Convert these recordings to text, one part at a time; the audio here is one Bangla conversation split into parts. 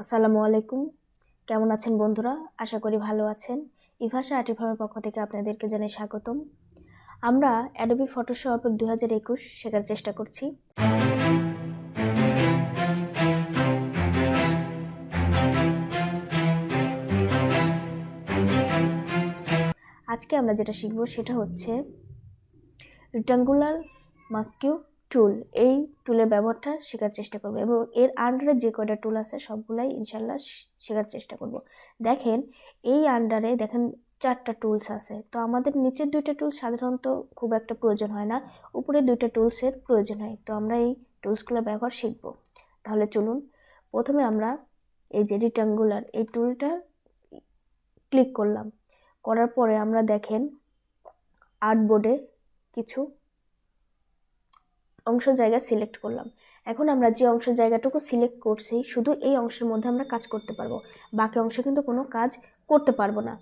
আসসালামু আলাইকুম। কেমন আছেন বন্ধুরা? আশা করি ভালো আছেন। ইভাশা আইটি ফার্মের পক্ষ থেকে আপনাদেরকে জানাই স্বাগতম। আমরা অ্যাডোবি ফটোশপ 2021 শেখার চেষ্টা করছি। আজকে আমরা যেটা শিখব সেটা হচ্ছে রেক্ট্যাঙ্গুলার মাস্কিউ টুল। এই টুলের ব্যবহারটা শেখার চেষ্টা করব এবং এর আন্ডারে যে কয়টা টুল আছে সবগুলাই ইনশাল্লাহ শেখার চেষ্টা করব। দেখেন এই আন্ডারে দেখেন 4টা টুলস আছে। তো আমাদের নিচের 2টা টুলস সাধারণত খুব একটা প্রয়োজন হয় না, উপরে 2টা টুলসের প্রয়োজন হয়। তো আমরা এই টুলসগুলোর ব্যবহার শিখব। তাহলে চলুন, প্রথমে আমরা এই যে রেক্ট্যাঙ্গুলার এই টুলটা ক্লিক করলাম। করার পরে আমরা দেখেন আর্টবোর্ডে কিছু অংশ জায়গা সিলেক্ট করলাম। এখন আমরা যে অংশ জায়গাটুকু সিলেক্ট করছি শুধু এই অংশের মধ্যে আমরা কাজ করতে পারবো, বাকি অংশে কিন্তু কোনো কাজ করতে পারবো না।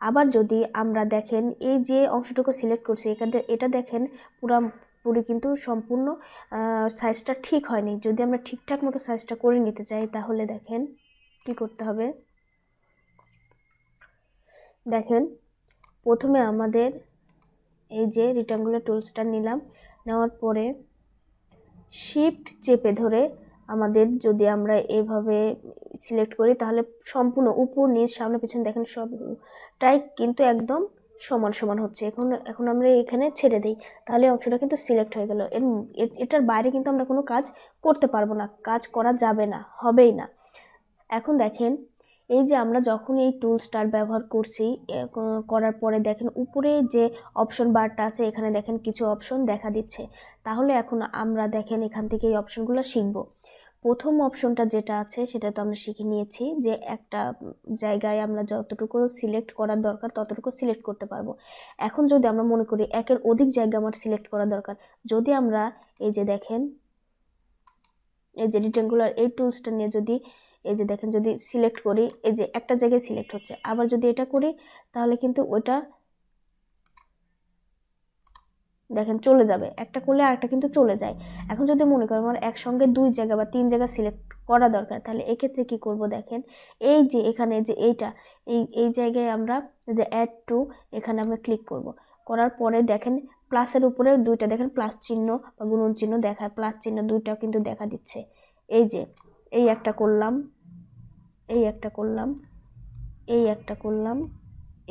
আবার যদি আমরা দেখেন এই যে অংশটুকু সিলেক্ট করছি এখানে এটা দেখেন পুরোপুরি কিন্তু সম্পূর্ণ সাইজটা ঠিক হয়নি। যদি আমরা ঠিকঠাক মতো সাইজটা করে নিতে চাই তাহলে দেখেন কি করতে হবে। দেখেন প্রথমে আমাদের এই যে রেক্ট্যাঙ্গুলার টুলসটা নিলাম, নেওয়ার পরে শিফট চেপে ধরে আমাদের যদি আমরা এভাবে সিলেক্ট করি তাহলে সম্পূর্ণ উপর নিচ সামনে পিছনে দেখেন সবটাই কিন্তু একদম সমান সমান হচ্ছে। এখন আমরা এখানে ছেড়ে দিই, তাহলে অংশটা কিন্তু সিলেক্ট হয়ে গেল। এটার বাইরে কিন্তু আমরা কোনো কাজ করতে পারবো না, কাজ করা যাবে না, হবেই না। এখন দেখেন এই যে আমরা যখন এই টুলসটার ব্যবহার করছি করার পরে দেখেন উপরে যে অপশন বারটা আছে এখানে দেখেন কিছু অপশন দেখা দিচ্ছে। তাহলে এখন আমরা দেখেন এখান থেকে এই অপশনগুলো শিখব। প্রথম অপশনটা যেটা আছে সেটা তো আমরা শিখে নিয়েছি যে একটা জায়গায় আমরা যতটুকু সিলেক্ট করার দরকার ততটুকু সিলেক্ট করতে পারবো। এখন যদি আমরা মনে করি একের অধিক জায়গা আমার সিলেক্ট করা দরকার, যদি আমরা এই যে দেখেন এই যে রেক্ট্যাঙ্গুলার এই টুলসটা নিয়ে যদি এই যে দেখেন যদি সিলেক্ট করি এই যে একটা জায়গায় সিলেক্ট হচ্ছে, আবার যদি এটা করি তাহলে কিন্তু ওটা দেখেন চলে যাবে, একটা করলে আরেকটা কিন্তু চলে যায়। এখন যদি মনে করেন আমার একসঙ্গে 2 জায়গা বা 3 জায়গা সিলেক্ট করা দরকার তাহলে এক্ষেত্রে কি করব দেখেন এই যে এখানে যে এইটা এই জায়গায় আমরা যে অ্যাড টু এখানে আমরা ক্লিক করব। করার পরে দেখেন প্লাসের উপরে 2টা দেখেন প্লাস চিহ্ন বা গুণন চিহ্ন দেখায়, প্লাস চিহ্ন 2টা কিন্তু দেখা দিচ্ছে। এই যে এই একটা করলাম, এই একটা করলাম, এই একটা করলাম,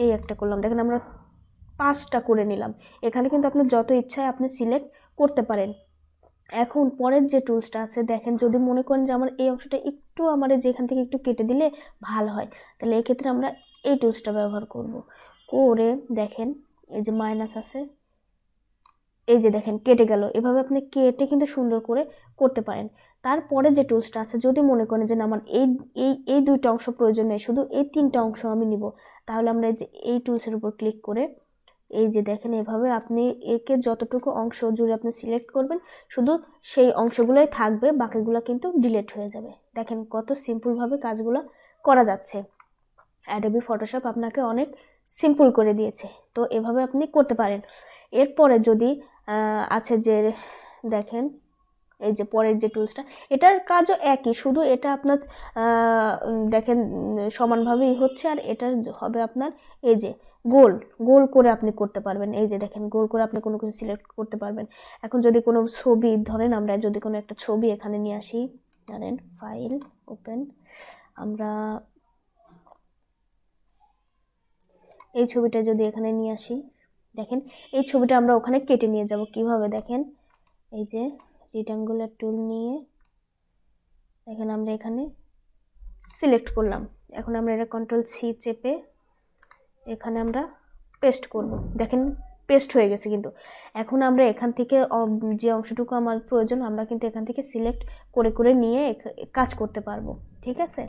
এই একটা করলাম, দেখেন আমরা 5টা করে নিলাম। এখানে কিন্তু আপনার যত ইচ্ছায় আপনি সিলেক্ট করতে পারেন। এখন পরের যে টুলসটা আছে দেখেন যদি মনে করেন যে আমার এই অংশটা একটু আমার যেখান থেকে একটু কেটে দিলে ভালো হয় তাহলে এক্ষেত্রে আমরা এই টুলসটা ব্যবহার করব। করে দেখেন এই যে মাইনাস আছে, এই যে দেখেন কেটে গেল। এভাবে আপনি কেটে কিন্তু সুন্দর করে করতে পারেন। তারপরে যে টুলসটা আছে যদি মনে করেন যে আমার এই এই এই 2টা অংশ প্রয়োজন নেই, শুধু এই 3টা অংশ আমি নিব, তাহলে আমরা এই টুলসের উপর ক্লিক করে এই যে দেখেন এভাবে আপনি একে যতটুকু অংশ জুড়ে আপনি সিলেক্ট করবেন শুধু সেই অংশগুলোই থাকবে, বাকিগুলো কিন্তু ডিলিট হয়ে যাবে। দেখেন কত সিম্পলভাবে কাজগুলো করা যাচ্ছে। অ্যাডোবি ফটোশপ আপনাকে অনেক সিম্পল করে দিয়েছে, তো এভাবে আপনি করতে পারেন। এরপরে যদি আছে যে দেখেন এই যে পরের যে টুলসটা এটার কাজও একই, শুধু এটা আপনার দেখেন সমানভাবেই হচ্ছে, আর এটা হবে আপনার এই যে গোল গোল করে আপনি করতে পারবেন। এই যে দেখেন গোল করে আপনি কোনো কিছু সিলেক্ট করতে পারবেন। এখন যদি কোনো ছবি ধরেন আমরা যদি কোনো একটা ছবি এখানে নিয়ে আসি, ধরেন ফাইল ওপেন, আমরা এই ছবিটা যদি এখানে নিয়ে আসি দেখেন এই ছবিটা আমরা ওখানে কেটে নিয়ে যাব কিভাবে দেখেন এই যে রেক্ট্যাঙ্গুলার টুল নিয়ে দেখেন আমরা এখানে সিলেক্ট করলাম। এখন আমরা এটা কন্ট্রোল-C চেপে এখানে আমরা পেস্ট করব। দেখেন পেস্ট হয়ে গেছে। কিন্তু এখন আমরা এখান থেকে যে অংশটুকু আমার প্রয়োজন আমরা কিন্তু এখান থেকে সিলেক্ট করে করে নিয়ে কাজ করতে পারবো। ঠিক আছে,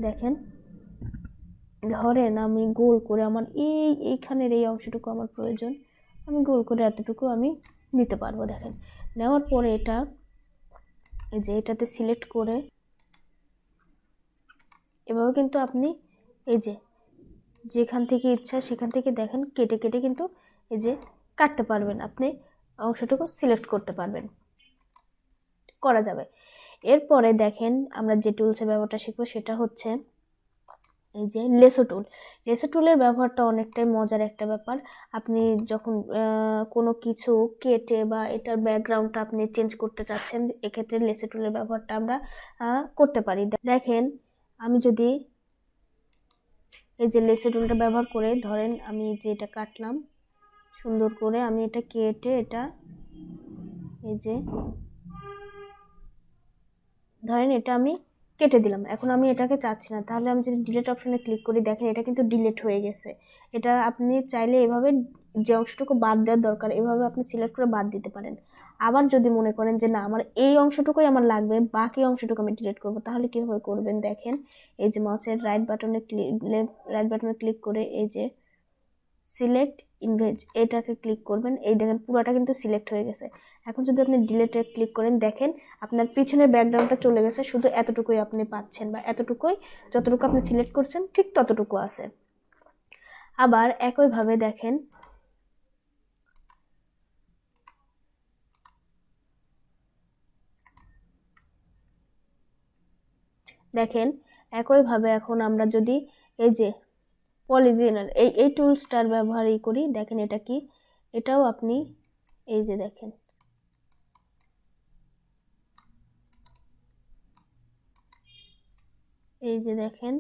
দেখেন ধরেন আমি গোল করে আমার এইখানের এই অংশটুকু আমার প্রয়োজন, আমি গোল করে এতটুকু আমি নিতে পারবো। দেখেন নেওয়ার পরে এটা এই যে এটাতে সিলেক্ট করে এভাবে কিন্তু আপনি এই যে যেখান থেকে ইচ্ছা সেখান থেকে দেখেন কেটে কেটে কিন্তু এই যে কাটতে পারবেন, আপনি অংশটুকু সিলেক্ট করতে পারবেন, করা যাবে। এরপরে দেখেন আমরা যে টুলসের ব্যবহারটা শিখবো সেটা হচ্ছে এই যে লেসো টুল। লেসো টুলের ব্যবহারটা অনেকটাই মজার একটা ব্যাপার। আপনি যখন কোনো কিছু কেটে বা এটার ব্যাকগ্রাউন্ডটা আপনি চেঞ্জ করতে চাচ্ছেন, এক্ষেত্রে লেসো টুলের ব্যবহারটা আমরা করতে পারি। দেখেন আমি যদি এই যে লেসো টুলটা ব্যবহার করে ধরেন আমি যে এটা কাটলাম সুন্দর করে, আমি এটা কেটে এটা এই যে ধরেন এটা আমি কেটে দিলাম, এখন আমি এটাকে চাচ্ছি না, তাহলে আমি যদি ডিলিট অপশনে ক্লিক করি দেখেন এটা কিন্তু ডিলিট হয়ে গেছে। এটা আপনি চাইলে এভাবে যে অংশটুকু বাদ দেওয়ার দরকার এভাবে আপনি সিলেক্ট করে বাদ দিতে পারেন। আবার যদি মনে করেন যে না আমার এই অংশটুকুই আমার লাগবে, বাকি অংশটুকু আমি ডিলিট করব, তাহলে কিভাবে করবেন দেখেন এই যে মাউসের রাইট বাটনে ক্লিক করে এই যে সিলেক্ট ইনভেজ এটাকে ক্লিক করবেন, এই দেখেন পুরোটা কিন্তু সিলেক্ট হয়ে গেছে। এখন যদি আপনি ডিলিটে ক্লিক করেন দেখেন আপনার পিছনের ব্যাকগ্রাউন্ডটা চলে গেছে, শুধু এতটুকুই আপনি পাচ্ছেন বা এতটুকুই যতটুকু আপনি সিলেক্ট করছেন ঠিক ততটুকু আছে। আবার একইভাবে দেখেন একইভাবে এখন আমরা যদি এই যে পলিজিনাল এই টুলসটার ব্যবহারই করি, দেখেন এটা কি, এটাও আপনি এই যে দেখেন এই যে দেখেন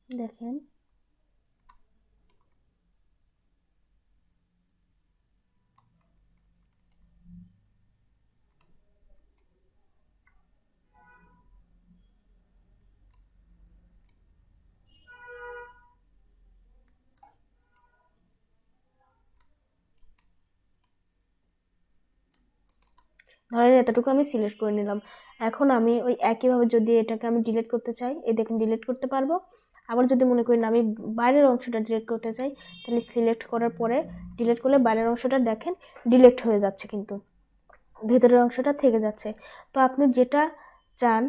দেখেন ধরেন এতটুকু আমি সিলেক্ট করে নিলাম। এখন আমি ওই একইভাবে যদি এটাকে আমি ডিলিট করতে চাই এই দেখুন ডিলিট করতে পারবো। আবার যদি মনে করি না আমি বাইরের অংশটা ডিলিট করতে চাই তাহলে সিলেক্ট করার পরে ডিলিট করলে বাইরের অংশটা দেখেন ডিলিট হয়ে যাচ্ছে, কিন্তু ভেতরের অংশটা থেকে যাচ্ছে। তো আপনি যেটা চান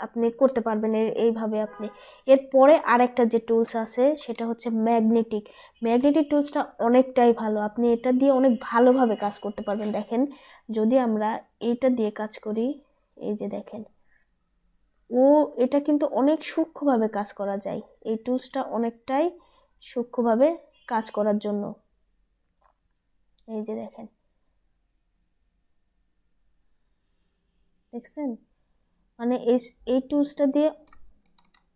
আপনি করতে পারবেন এইভাবে আপনি। এরপরে আরেকটা যে টুলস আছে সেটা হচ্ছে ম্যাগনেটিক টুলসটা অনেকটাই ভালো, আপনি এটা দিয়ে অনেক ভালোভাবে কাজ করতে পারবেন। দেখেন যদি আমরা এটা দিয়ে কাজ করি এই যে দেখেন এটা কিন্তু অনেক সূক্ষ্মভাবে কাজ করা যায়, এই টুলসটা অনেকটাই সূক্ষ্মভাবে কাজ করার জন্য এই যে দেখেন দেখছেন, মানে এই টুলসটা দিয়ে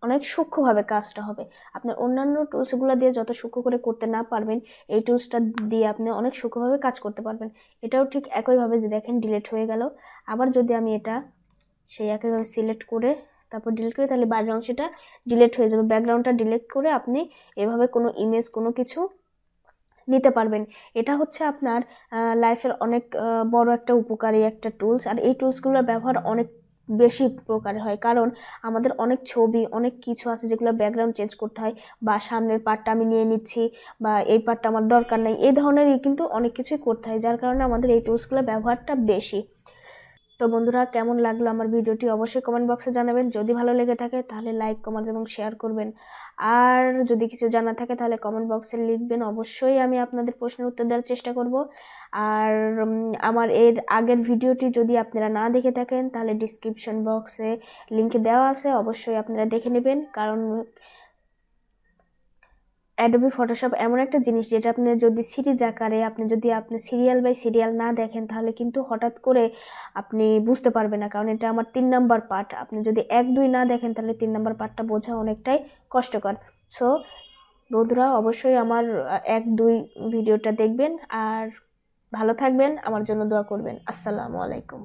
অনেক সূক্ষ্মভাবে কাজটা হবে। আপনার অন্যান্য টুলসগুলো দিয়ে যত সূক্ষ্ম করে করতে না পারবেন এই টুলসটা দিয়ে আপনি অনেক সূক্ষ্মভাবে কাজ করতে পারবেন। এটাও ঠিক একইভাবে দেখেন ডিলিট হয়ে গেল। আবার যদি আমি এটা সেই একইভাবে সিলেক্ট করে তারপর ডিলিট করি তাহলে বাইরের অংশটা ডিলিট হয়ে যাবে, ব্যাকগ্রাউন্ডটা ডিলিট করে আপনি এভাবে কোনো ইমেজ কোনো কিছু নিতে পারবেন। এটা হচ্ছে আপনার লাইফের অনেক বড় একটা উপকারী একটা টুলস। আর এই টুলসগুলোর ব্যবহার অনেক বেশি প্রকারের হয়, কারণ আমাদের অনেক ছবি অনেক কিছু আছে যেগুলো ব্যাকগ্রাউন্ড চেঞ্জ করতে হয়, বা সামনের পার্টটা আমি নিয়ে নিচ্ছি বা এই পার্টটা আমার দরকার নেই, এই ধরনেরই কিন্তু অনেক কিছুই করতে হয়, যার কারণে আমাদের এই টুলসগুলোর ব্যবহারটা বেশি। তো বন্ধুরা কেমন লাগলো আমার ভিডিওটি অবশ্যই কমেন্ট বক্সে জানাবেন, যদি ভালো লেগে থাকে তাহলে লাইক কমেন্ট এবং শেয়ার করবেন। আর যদি কিছু জানা থাকে তাহলে কমেন্ট বক্সে লিখবেন, অবশ্যই আমি আপনাদের প্রশ্নের উত্তর দেওয়ার চেষ্টা করব। আর আমার এর আগের ভিডিওটি যদি আপনারা না দেখে থাকেন তাহলে ডিসক্রিপশন বক্সে লিংক দেওয়া আছে, অবশ্যই আপনারা দেখে নেবেন। কারণ অ্যাডোবি ফটোশপ এমন একটা জিনিস যেটা আপনি যদি সিরিজ আকারে আপনি সিরিয়াল বাই সিরিয়াল না দেখেন তাহলে কিন্তু হঠাৎ করে আপনি বুঝতে পারবেন না, কারণ এটা আমার 3 নাম্বার পার্ট। আপনি যদি 1 2 না দেখেন তাহলে 3 নাম্বার পার্টটা বোঝা অনেকটাই কষ্টকর। সো বন্ধুরা অবশ্যই আমার 1 2 ভিডিওটা দেখবেন আর ভালো থাকবেন, আমার জন্য দোয়া করবেন। আসসালামু আলাইকুম।